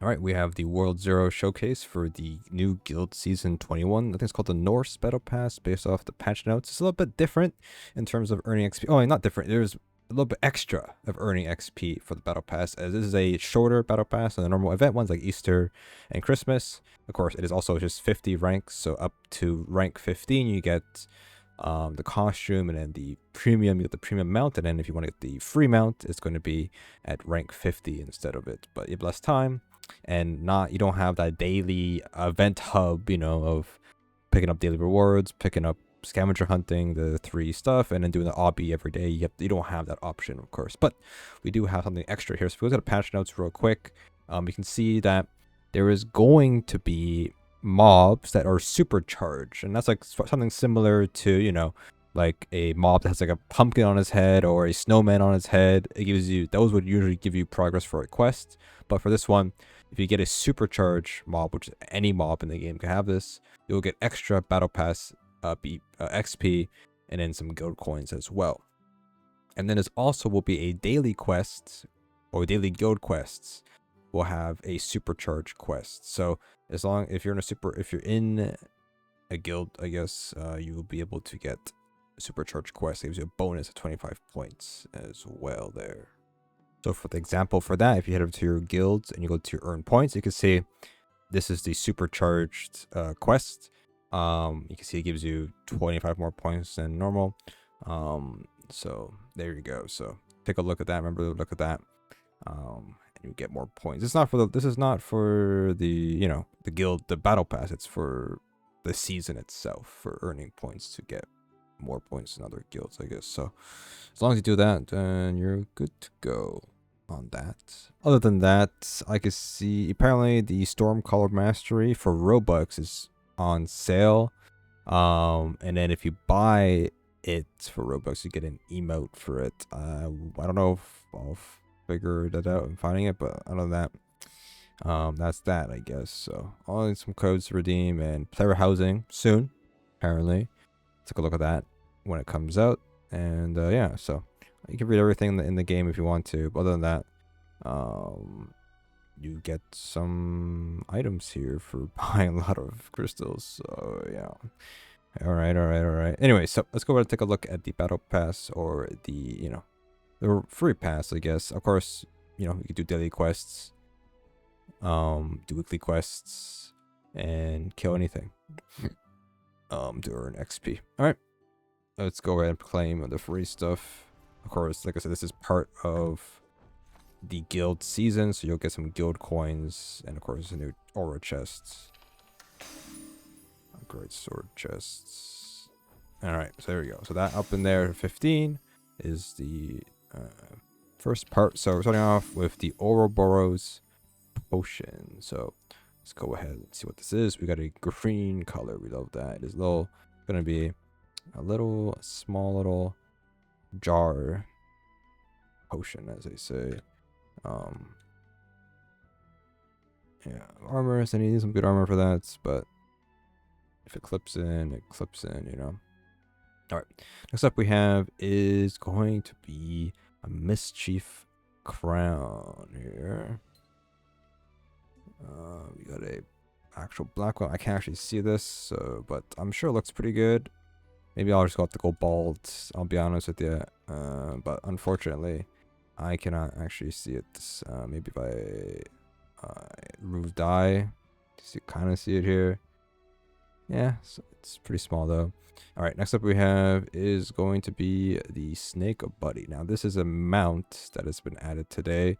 All right, we have the World Zero showcase for the new Guild Season 21. I think it's called the Norse Battlepass based off the patch notes. It's a little bit different in terms of earning XP. Oh, not different. There's a little bit extra of earning XP for the Battle Pass, as this is a shorter Battle Pass than the normal event ones like Easter and Christmas. Of course, it is also just 50 ranks, so up to rank 15 you get the costume, and then the premium, you get the premium mount, and then if you want to get the free mount, it's going to be at rank 50 instead of it. But you have less time, and you don't have that daily event hub, of picking up daily rewards, picking up scavenger hunting, the 3 stuff, and then doing the obby every day. You don't have that option, of course, but we do have something extra here. So if we look at the patch notes real quick, you can see that there is going to be mobs that are supercharged, and that's like something similar to like a mob that has like a pumpkin on his head or a snowman on his head. It gives you, those would usually give you progress for a quest, but for this one, if you get a supercharged mob, which any mob in the game can have this, you'll get extra battle pass XP and then some guild coins as well. And then there's also will be a daily quest or daily guild quests will have a supercharged quest. So if you're in a guild, I guess you will be able to get a supercharged quest. It gives you a bonus of 25 points as well there. So for the example for that, if you head over to your guilds and you go to your earn points, you can see this is the supercharged quest. You can see it gives you 25 more points than normal. So there you go. So take a look at that. Remember to look at that. And you get more points. It's not for this is not for the the guild, the battle pass. It's for the season itself, for earning points to get more points than other guilds, I guess. So as long as you do that, then you're good to go on that. Other than that, I can see apparently the Stormcaller Mastery for Robux is on sale. And then if you buy it for Robux, you get an emote for it. I don't know if I'll figure that out and finding it, but other than that, that's that, I guess. So only some codes to redeem and player housing soon, apparently. Take a look at that when it comes out. And yeah, so you can read everything in the game if you want to, but other than that, you get some items here for buying a lot of crystals. So yeah, all right. Anyway, so let's go ahead and take a look at the battle pass, or the the free pass, I guess. Of course, you can do daily quests, do weekly quests, and kill anything to earn XP. All right, let's go ahead and claim the free stuff. Of course, like I said, this is part of the guild season, so you'll get some guild coins, and of course a new aura chests, great sword chests. All right, so there we go. So that up in there 15 is the first part. So we're starting off with the Ouroboros potion. So let's go ahead and see what this is. We got a green color. We love that. It's gonna be a small little jar potion, as they say. Yeah, armor. So I need some good armor for that, but if it clips in, it clips in, All right, next up we have is going to be a mischief crown here. We got a actual black one. I can't actually see this, so but I'm sure it looks pretty good. Maybe I'll just go have to go bald, I'll be honest with you. But unfortunately, I cannot actually see it. Maybe if I remove dye, kind of see it here. Yeah, so it's pretty small though. All right, next up we have is going to be the Snake Buddy. Now this is a mount that has been added today.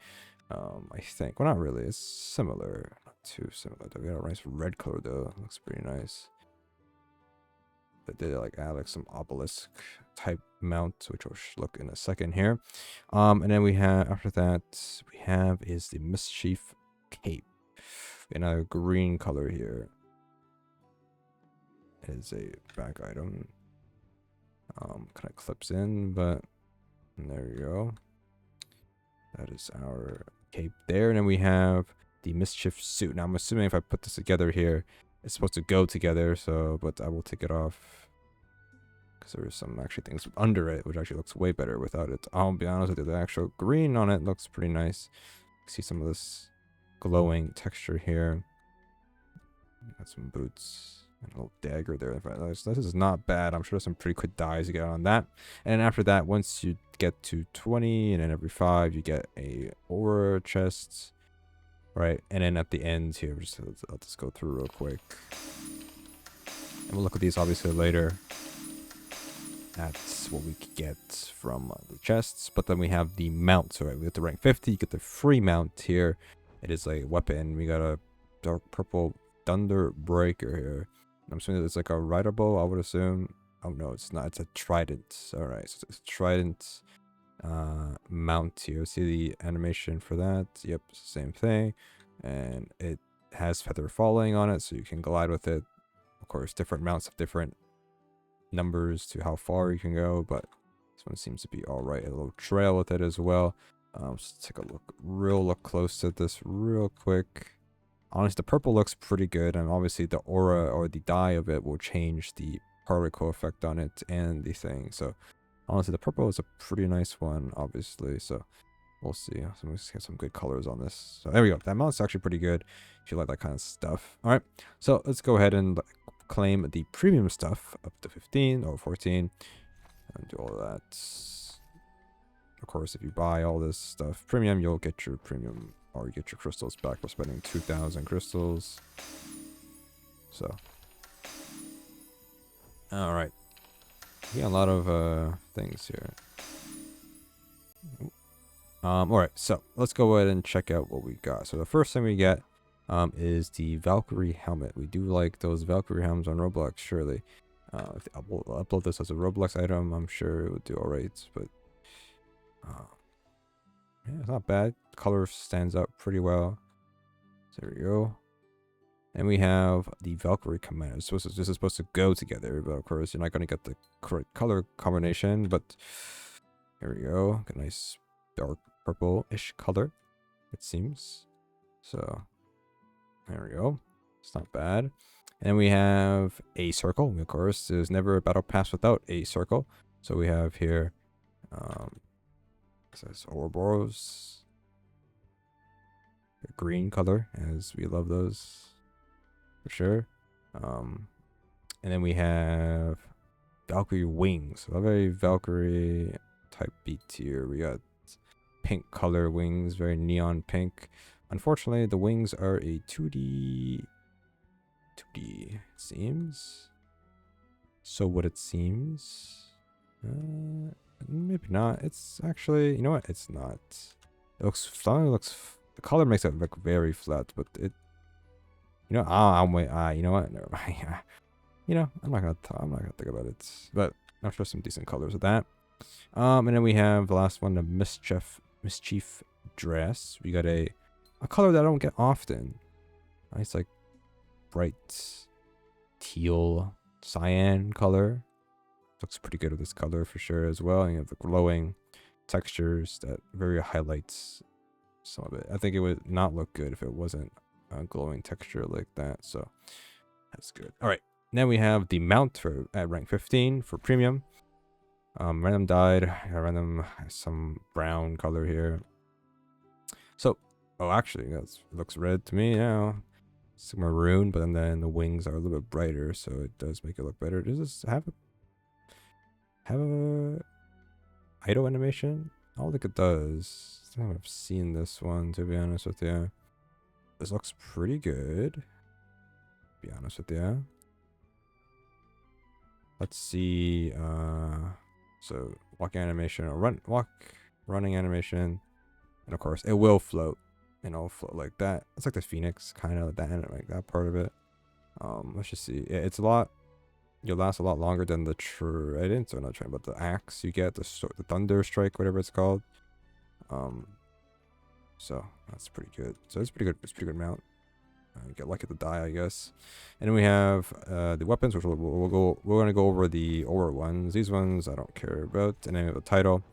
I think, well, not really. It's similar, not too similar. We got a nice red color though. It looks pretty nice. But they add some obelisk type mount, which we'll look in a second here. And then we have, after that, is the Mischief Cape in a green color here. It is a back item. Kind of clips in, but there you go. That is our cape there. And then we have the Mischief Suit. Now I'm assuming if I put this together here, it's supposed to go together, so, but I will take it off because there's some actually things under it, which actually looks way better without it. I'll be honest with you, the actual green on it looks pretty nice. See some of this glowing texture here. Got some boots and a little dagger there. This is not bad. I'm sure there's some pretty quick dies you get on that. And after that, once you get to 20, and then every 5, you get a aura chest, right? And then at the end here, I'll just go through real quick. And we'll look at these obviously later. That's what we could get from the chests. But then we have the mount. So right, we get the rank 50. You get the free mount here. It is a weapon. We got a dark purple thunder breaker here. I'm assuming it's like a rideable, I would assume. Oh no, it's not. It's a trident. All right, so it's a trident mount here. See the animation for that? Yep, it's the same thing. And it has feather falling on it, so you can glide with it. Of course, different mounts have different numbers to how far you can go, but this one seems to be all right. A little trail with it as well. Let's take a look close at this real quick. Honestly, the purple looks pretty good, and obviously the aura or the dye of it will change the particle effect on it and the thing. So honestly, the purple is a pretty nice one, obviously. So we'll see. So let's get some good colors on this. So there we go. That mount's actually pretty good if you like that kind of stuff. All right, so let's go ahead and claim the premium stuff up to 15 or 14 and do all of that. Of course, if you buy all this stuff premium, you'll get your premium, or you get your crystals back for spending 2,000 crystals. So, all right, we got a lot of things here. All right, so let's go ahead and check out what we got. So the first thing we get is the Valkyrie helmet. We do like those Valkyrie helms on Roblox, surely. If I will upload this as a Roblox item, I'm sure it would do all right. But yeah, it's not bad. The color stands out pretty well. So there we go. And we have the Valkyrie command. This is supposed to go together, but of course you're not going to get the correct color combination. But here we go. Got a nice dark purple-ish color, it seems. So there we go. It's not bad. And we have a circle. Of course, there's never a battle pass without a circle. So we have here, it says Ouroboros. A green color, as we love those for sure. And then we have Valkyrie wings. So a very Valkyrie type beat here. We got pink color wings, very neon pink. Unfortunately, the wings are a 2D, it seems. So what it seems, maybe not. It's actually, you know what? It's not. It looks, the color makes it look very flat, but it, you know, you know what? Never mind. You know, I'm not gonna think about it. But I'm sure some decent colors with that. And then we have the last one, the mischief dress. We got a color that I don't get often. Nice, like bright teal cyan color. Looks pretty good with this color for sure as well. And you have the glowing textures that very highlights some of it. I think it would not look good if it wasn't a glowing texture like that. So that's good. All right. Now we have the mount for at rank 15 for premium. Random dyed, random some brown color here. So, oh, actually, it looks red to me now. It's maroon, but then the wings are a little bit brighter, so it does make it look better. Does this have a idle animation? I don't think it does. I think I've seen this one, to be honest with you. This looks pretty good, to be honest with you. Let's see. So walking animation, or running animation, and of course it will float, and it'll float like that. It's like the Phoenix kind of like that part of it. Let's just see. Yeah, it's a lot. You'll last a lot longer than the trident, or not trident, but the axe you get, the Thunderstrike, whatever it's called. So that's pretty good. So it's pretty good. It's pretty good mount. Get lucky to die, I guess. And then we have the weapons, which we're gonna go over the Aura ones. These ones I don't care about. And then we have the title,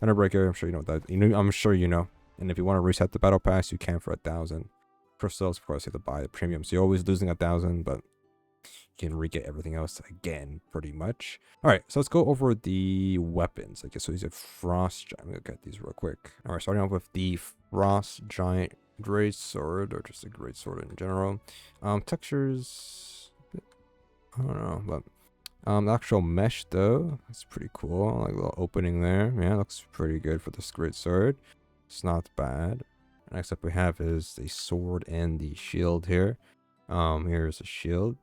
Thunderbreaker. I'm sure you know that. I'm sure you know. And if you want to reset the battle pass, you can for 1,000 crystals. Of course, you have to buy the premium, so you're always losing 1,000, but you can re-get everything else again, pretty much. All right, so let's go over the weapons. I guess so. These are Frost Giant. I'm gonna get these real quick. All right, starting off with the Frost Giant great sword, or just a great sword in general. Textures, I don't know, but the actual mesh though, that's pretty cool. Like a little opening there. Yeah, looks pretty good for this great sword. It's not bad. Next up we have is the sword and the shield here. Here's the shield,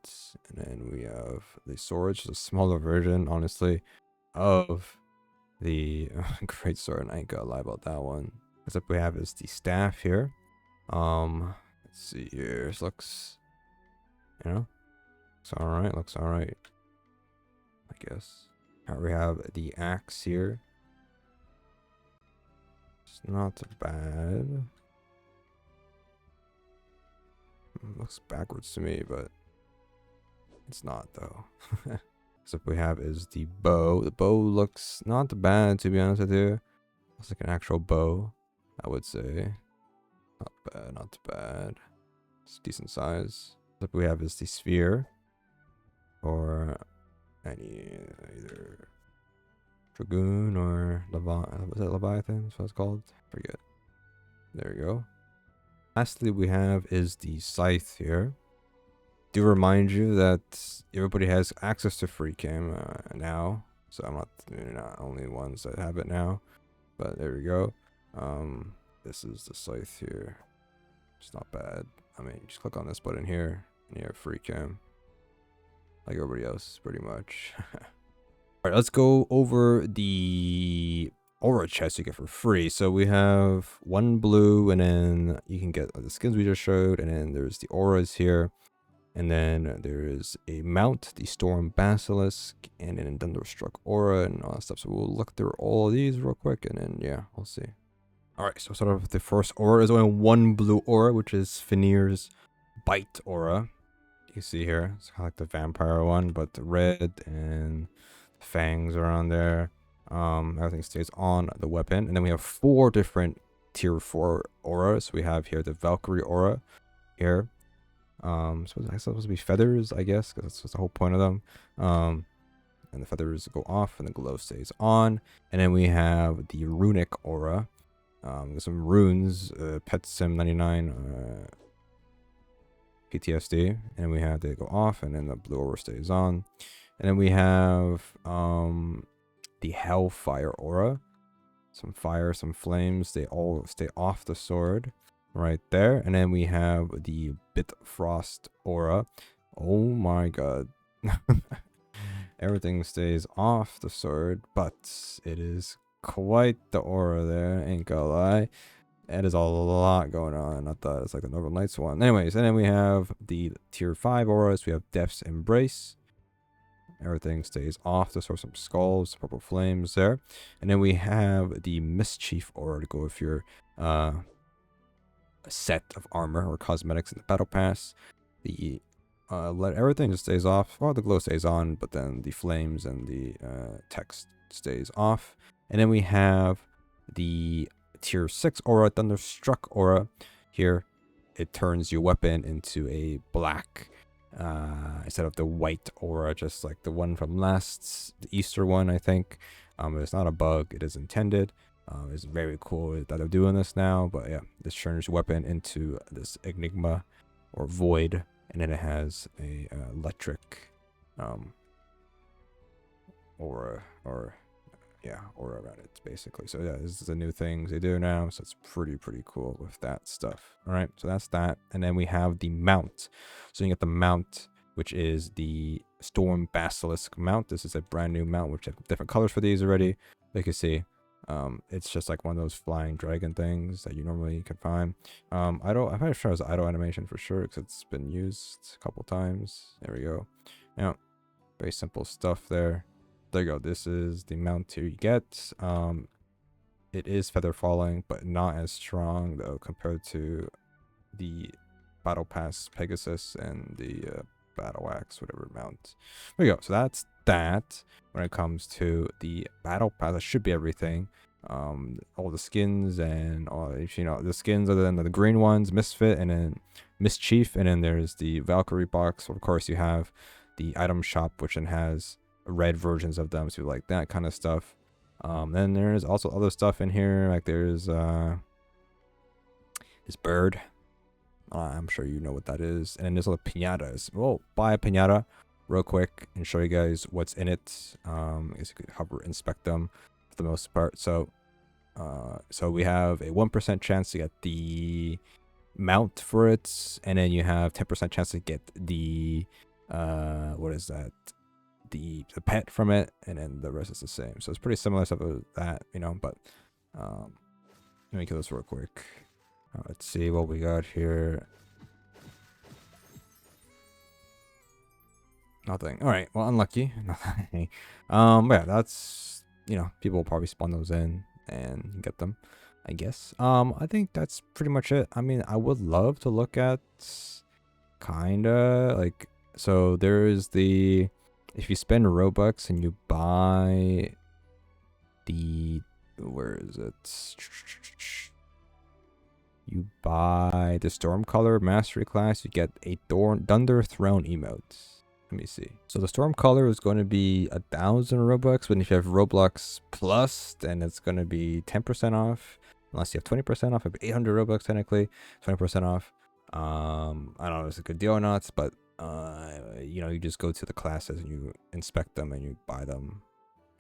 and then we have the sword, just a smaller version, honestly, of the great sword. I ain't gonna lie about that one. Next up we have is the staff here. Let's see here. This looks, you know, looks alright. Looks alright, I guess. We have the axe here. It's not bad. Looks backwards to me, but it's not though. So what we have is the bow. The bow looks not bad, to be honest with you. Looks like an actual bow, I would say. Not bad, not bad. It's decent size. What we have is the sphere, or any either dragoon or Leviathan. That's what it's called. Forget. There you go. Lastly, we have is the scythe here. Do remind you that everybody has access to free cam now, so I'm not, you're not only ones that have it now, but there we go. This is the scythe here. It's not bad. I mean, just click on this button here and you have free cam like everybody else pretty much. All right, let's go over the aura chest you get for free. So we have one blue, and then you can get the skins we just showed, and then there's the auras here. And then there is a mount, the Storm Basilisk, and then Thunderstruck Aura and all that stuff. So we'll look through all of these real quick, and then yeah, we'll see. All right, so we'll start off with the first aura. There's only one blue aura, which is Finir's Bite Aura. You can see here, it's kind of like the vampire one, but the red and the fangs are on there. Everything stays on the weapon, and then we have 4 different tier 4 auras. We have here the Valkyrie Aura here. So it's supposed to be feathers, I guess, because that's the whole point of them. And the feathers go off and the glow stays on. And then we have the runic aura. There's some runes, Pet Sim 99, PTSD, and we have they go off, and then the blue aura stays on. And then we have the Hellfire aura. Some fire, some flames, they all stay off the sword. Right there. And then we have the Bitfrost aura. Oh my god. Everything stays off the sword, but it is quite the aura there, ain't gonna lie. It is a lot going on. I thought it's like the Northern Lights one. Anyways, and then we have the tier 5 auras. We have Death's Embrace. Everything stays off the sword, some skulls, purple flames there. And then we have the Mischief aura to go with your a set of armor or cosmetics in the battle pass. The everything just stays off. Well, the glow stays on, but then the flames and the text stays off. And then we have the tier 6 aura, Thunderstruck Aura. Here, it turns your weapon into a black instead of the white aura, just like the one from the Easter one, I think. It's not a bug, it is intended. It's very cool that they're doing this now, but yeah, this turns your weapon into this enigma or void, and then it has a electric aura around it basically. So yeah, this is the new things they do now, so it's pretty cool with that stuff. All right, so that's that. And then we have the mount. So you get the mount, which is the Storm Basilisk mount. This is a brand new mount, which have different colors for these already. You can see it's just like one of those flying dragon things that you normally can find. I'm pretty sure it's idle animation for sure, because it's been used a couple times. There we go. Yeah, very simple stuff there. There you go. This is the mount here you get. It is feather falling, but not as strong though compared to the Battle Pass Pegasus and the Battle Axe, whatever mount. There you go. So that's that. When it comes to the Battle Pass, that should be everything. All the skins and all, you know, the skins other than the green ones, Misfit, and then Mischief, and then there's the Valkyrie box. Of course, you have the item shop, which then has red versions of them, so you like that kind of stuff. Then there's also other stuff in here, like there's his bird. I'm sure you know what that is. And then there's little pinatas. We'll buy a pinata real quick and show you guys what's in it. I guess you could hover inspect them for the most part. So we have a 1% chance to get the mount for it, and then you have 10% chance to get the what is that, the pet from it, and then the rest is the same. So it's pretty similar stuff with that, you know. But let me kill this real quick. Let's see what we got here. Nothing. All right, well, unlucky. Nothing. But yeah, that's, you know, people will probably spawn those in and get them, I guess. I think that's pretty much it. I mean, I would love to look at kinda like, so there is the, if you spend Robux and you buy the, where is it, you buy the Stormcaller Mastery class, you get a Thunderthrone Emote. Let me see. So the Stormcaller is going to be 1,000 Robux, but if you have Roblox Plus, then it's going to be 10% off. Unless you have 20% off, it'd be 800 Robux technically, 20% off. I don't know if it's a good deal or not, but you know, you just go to the classes and you inspect them and you buy them,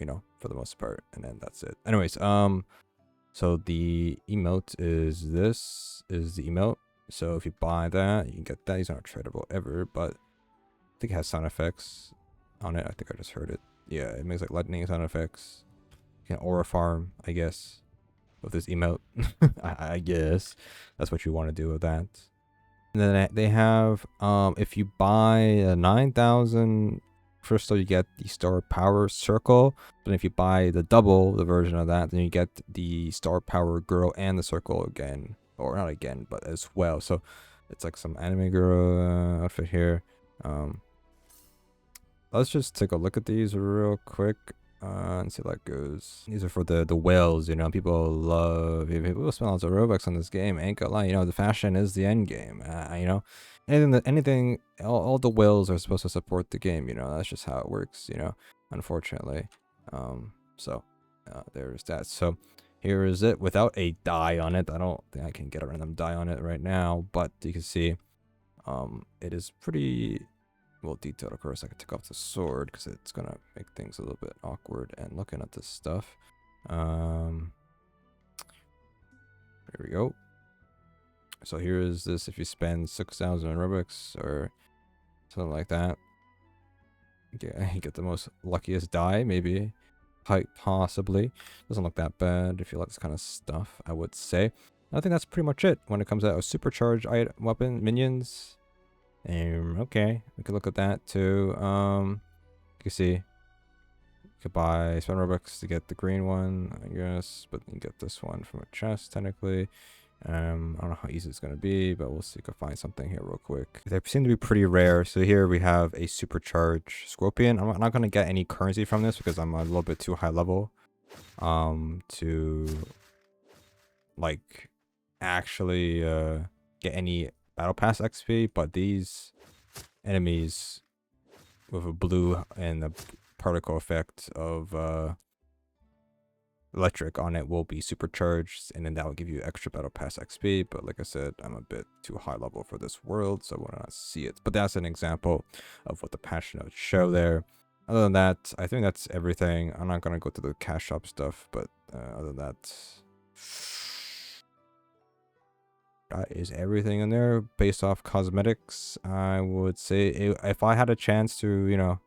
you know, for the most part, and then that's it. Anyways, so the emote is, this is the emote. So if you buy that, you can get that. He's not tradable ever, but I think it has sound effects on it. I think I just heard it. Yeah, it makes like lightning sound effects. You can aura farm, I guess, with this emote. I guess that's what you want to do with that. And then they have, if you buy a 9,000 crystal, you get the Starpower Circle. But if you buy the double, the version of that, then you get the Starpower Girl and the Circle again, or not again, but as well. So it's like some anime girl outfit here. Let's just take a look at these real quick and see how that goes. These are for the whales, you know. People love, people spend lots of Robux on this game. Ain't gonna lie, you know, the fashion is the end game. You know, anything, all the whales are supposed to support the game, you know. That's just how it works, you know, unfortunately. So there's that. So here is it without a die on it. I don't think I can get a random die on it right now, but you can see it is pretty well detailed. Of course, I could take off the sword because it's gonna make things a little bit awkward. And looking at this stuff, here we go. So here is this. If you spend 6,000 Robux or something like that, you get the most luckiest die, maybe, possibly. Doesn't look that bad if you like this kind of stuff, I would say. I think that's pretty much it when it comes out of supercharged weapon minions. Okay, we could look at that too. You can see, you could buy spend Robux to get the green one, I guess, but you get this one from a chest technically. I don't know how easy it's gonna be, but we'll see if I can find something here real quick. They seem to be pretty rare. So here we have a supercharged scorpion. I'm not gonna get any currency from this because I'm a little bit too high level to like actually get any battle pass XP, but these enemies with a blue and the particle effect of electric on it will be supercharged, and then that will give you extra battle pass XP. But like I said, I'm a bit too high level for this world, so I will not see it. But that's an example of what the patch notes show there. Other than that, I think that's everything. I'm not gonna go to the cash shop stuff, but other than that, that is everything in there. Based off cosmetics, I would say if I had a chance to, you know,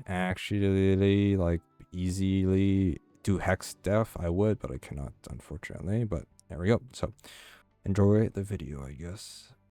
actually like easily do hex stuff, I would, but I cannot, unfortunately. But there we go. So enjoy the video, I guess.